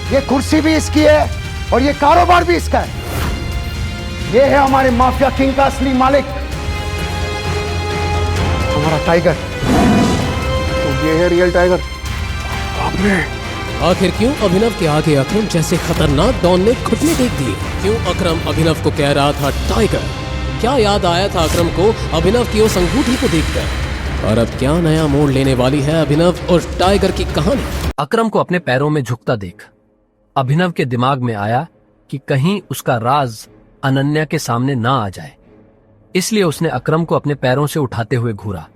ये कुर्सी भी इसकी है और ये कारोबार भी इसका है। ये है हमारे माफिया किंग का असली मालिक, हमारा टाइगर। तो ये है रियल टाइगर। आपने आखिर क्यों अभिनव के आगे अकरम जैसे खतरनाक डॉन ने घुटने टेक दिए? क्यों अकरम अभिनव को कह रहा था टाइगर? क्या याद आया था अकरम को अभिनव की उस अंगूठी को देखकर? और अब क्या नया मोड़ लेने वाली है अभिनव और टाइगर की कहानी? अकरम को अपने पैरों में झुकता देख अभिनव के दिमाग में आया कि कहीं उसका राज अनन्या के सामने ना आ जाए, इसलिए उसने अकरम को अपने पैरों से उठाते हुए घूरा,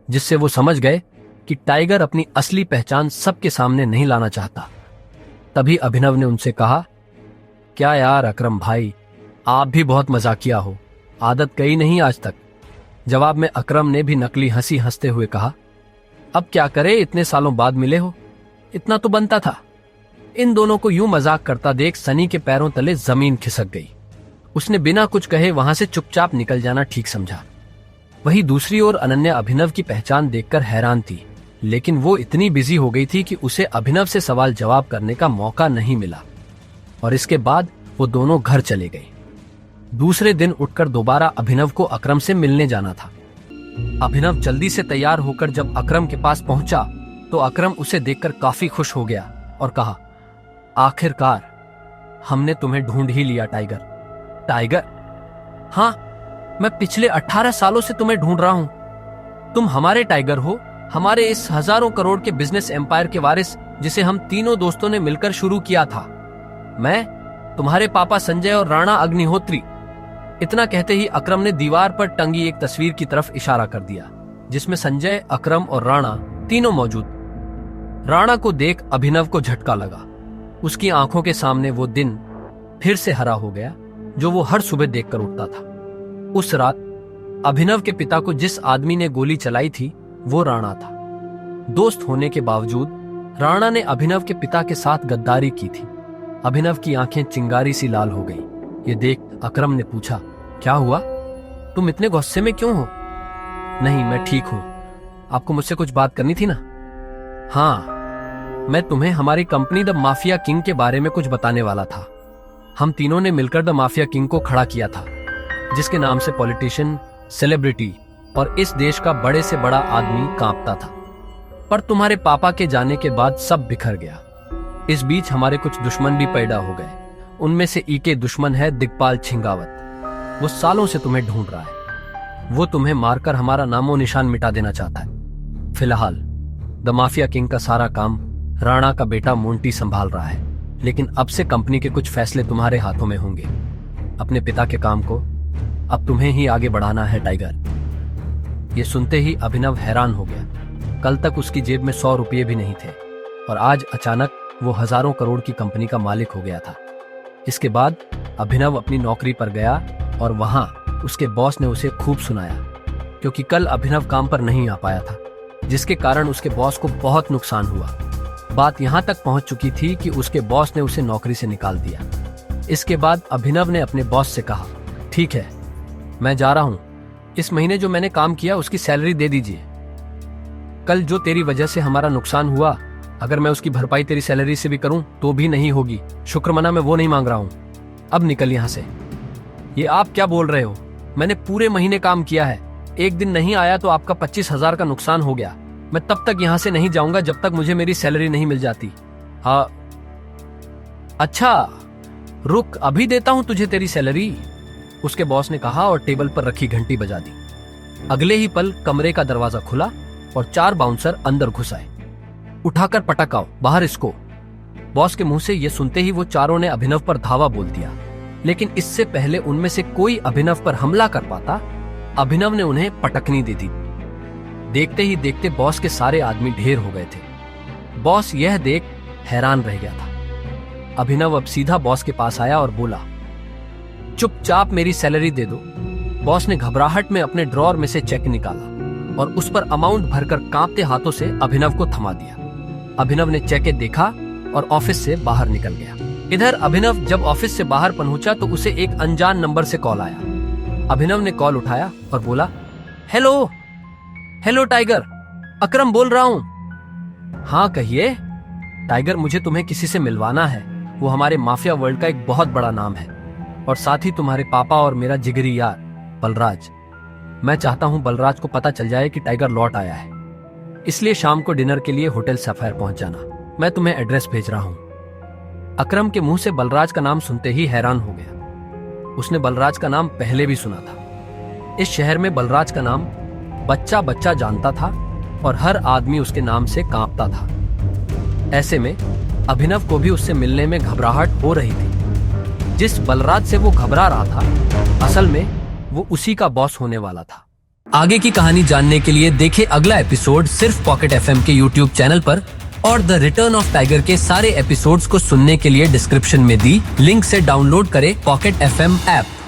जिससे वो समझ गए कि टाइगर अपनी असली पहचान सबके सामने नहीं लाना चाहता। तभी अभिनव ने उनसे कहा, क्या यार अकरम भाई, आप भी बहुत मजाकिया हो, आदत गई नहीं आज तक। जवाब में अकरम ने भी नकली हंसी हंसते हुए कहा, अब क्या करे, इतने सालों बाद मिले हो, इतना तो बनता था। इन दोनों को यूं मजाक करता देख सनी के पैरों तले जमीन खिसक गई। उसने बिना कुछ कहे वहां से चुपचाप निकल जाना ठीक समझा। वहीं दूसरी ओर अनन्या अभिनव की पहचान देखकर हैरान थी, लेकिन वो इतनी बिजी हो गई थी कि उसे अभिनव से सवाल जवाब करने का मौका नहीं मिला। और इसके बाद वो दोनों घर चले गए। दूसरे दिन उठकर दोबारा अभिनव को अकरम से मिलने जाना था। अभिनव जल्दी से तैयार होकर जब अकरम के पास पहुंचा तो अकरम उसे देखकर काफी खुश हो गया और कहा, आखिरकार हमने तुम्हें ढूंढ ही लिया टाइगर। टाइगर? हाँ, मैं पिछले 18 सालों से तुम्हें ढूंढ रहा हूं। तुम हमारे टाइगर हो, हमारे इस हजारों करोड़ के बिजनेस एम्पायर के वारिस, जिसे हम तीनों दोस्तों ने मिलकर शुरू किया था। मैं, तुम्हारे पापा संजय और राणा अग्निहोत्री। इतना कहते ही अकरम ने दीवार पर टंगी एक तस्वीर की तरफ इशारा कर दिया, जिसमें संजय, अकरम और राणा तीनों मौजूद। राणा को देख अभिनव को झटका लगा। उसकी आंखों के सामने वो दिन फिर से हरा हो गया जो वो हर सुबह देखकर उठता था। उस रात अभिनव के पिता को जिस आदमी ने गोली चलाई थी वो राणा था। दोस्त होने के बावजूद राणा ने अभिनव के पिता के साथ गद्दारी की थी। अभिनव की आंखें चिंगारी सी लाल हो गई। ये देख अकरम ने पूछा, क्या हुआ? तुम इतने गुस्से में क्यों हो? नहीं, मैं ठीक हूं। आपको मुझसे कुछ बात करनी थी ना? हाँ, मैं तुम्हें हमारी कंपनी द माफिया किंग के बारे में कुछ बताने वाला था। हम तीनों ने मिलकर द माफिया किंग को खड़ा किया था, जिसके नाम से पॉलिटिशियन, सेलिब्रिटी और इस देश का बड़े से बड़ा आदमी कांपता था। पर तुम्हारे पापा के जाने के बाद सब बिखर गया। इस बीच हमारे कुछ दुश्मन भी पैदा हो गए। उनमें से एक दुश्मन है दिग्पाल छिंगावत। वो सालों से तुम्हें ढूंढ रहा है। वो तुम्हें मारकर हमारा नामो निशान मिटा देना चाहता है। फिलहाल द माफिया किंग का सारा काम राणा का बेटा मोंटी संभाल रहा है, लेकिन अब से कंपनी के कुछ फैसले तुम्हारे हाथों में होंगे। अपने पिता के काम को अब तुम्हें ही आगे बढ़ाना है टाइगर। ये सुनते ही अभिनव हैरान हो गया। कल तक उसकी जेब में 100 रुपये भी नहीं थे और आज अचानक वो हजारों करोड़ की कंपनी का मालिक हो गया था। इसके बाद अभिनव अपनी नौकरी पर गया और वहां उसके बॉस ने उसे खूब सुनाया, क्योंकि कल अभिनव काम पर नहीं आ पाया था, जिसके कारण उसके बॉस को बहुत नुकसान हुआ। बात यहां तक पहुंच चुकी थी कि उसके बॉस ने उसे नौकरी से निकाल दिया। इसके बाद अभिनव ने अपने बॉस से कहा, ठीक है, मैं जा रहा हूं। इस महीने जो मैंने काम किया उसकी सैलरी दे दीजिए। कल जो तेरी वजह से हमारा नुकसान हुआ, अगर मैं उसकी भरपाई तेरी सैलरी से भी करूं तो भी नहीं होगी। शुक्रमना मैं वो नहीं मांग रहा हूं। अब निकल यहां से। ये आप क्या बोल रहे हो? मैंने पूरे महीने काम किया है। एक दिन नहीं आया तो आपका 25,000 का नुकसान हो गया। मैं तब तक यहां से नहीं जाऊंगा जब तक मुझे मेरी सैलरी नहीं मिल जाती। हाँ, अच्छा रुक, अभी देता हूं तुझे तेरी सैलरी, उसके बॉस ने कहा और टेबल पर रखी घंटी बजा दी। अगले ही पल कमरे का दरवाजा खुला और 4 बाउंसर अंदर घुस आए। उठाकर पटकाओ, बाहर इसको। बॉस के मुंह से यह सुनते ही वो चारों ने अभिनव पर धावा बोल दिया, लेकिन इससे पहले उनमें से कोई अभिनव पर हमला कर पाता, अभिनव ने उन्हें पटकनी दे दी। देखते ही देखते बॉस के सारे आदमी ढेर हो गए थे। बॉस यह देख हैरान रह गया था। अभिनव अब सीधा बॉस के पास आया और बोला, चुपचाप मेरी सैलरी दे दो। बॉस ने घबराहट में अपने ड्रॉर में से चेक निकाला और उस पर अमाउंट भरकर कांपते हाथों से अभिनव को थमा दिया। अभिनव ने चेक देखा और ऑफिस से बाहर निकल गया। इधर अभिनव जब ऑफिस से बाहर पहुंचा तो उसे एक अनजान नंबर से कॉल आया। अभिनव ने कॉल उठाया और बोला, हेलो टाइगर, अकरम बोल रहा हूं। हाँ कहिए, टाइगर, मुझे तुम्हें किसी से मिलवाना है। वो हमारे माफिया वर्ल्ड का एक बहुत बड़ा नाम है, और साथ ही तुम्हारे पापा और मेरा जिगरी यार बलराज। मैं चाहता हूँ बलराज को पता चल जाए कि टाइगर लौट आया है, इसलिए शाम को डिनर के लिए होटल सफायर पहुंच जाना। मैं तुम्हें एड्रेस भेज रहा हूँ। अकरम के मुंह से बलराज का नाम सुनते ही हैरान हो गया। उसने बलराज का नाम पहले भी सुना था। इस शहर में बलराज का नाम बच्चा बच्चा जानता था और हर आदमी उसके नाम से कांपता था। ऐसे में अभिनव को भी उससे मिलने में घबराहट हो रही थी। जिस बलराज से वो घबरा रहा था, असल में वो उसी का बॉस होने वाला था। आगे की कहानी जानने के लिए देखें अगला एपिसोड सिर्फ पॉकेट एफएम के यूट्यूब चैनल पर, और द रिटर्न ऑफ टाइगर के सारे एपिसोड्स को सुनने के लिए डिस्क्रिप्शन में दी लिंक से डाउनलोड करें पॉकेट एफएम ऐप।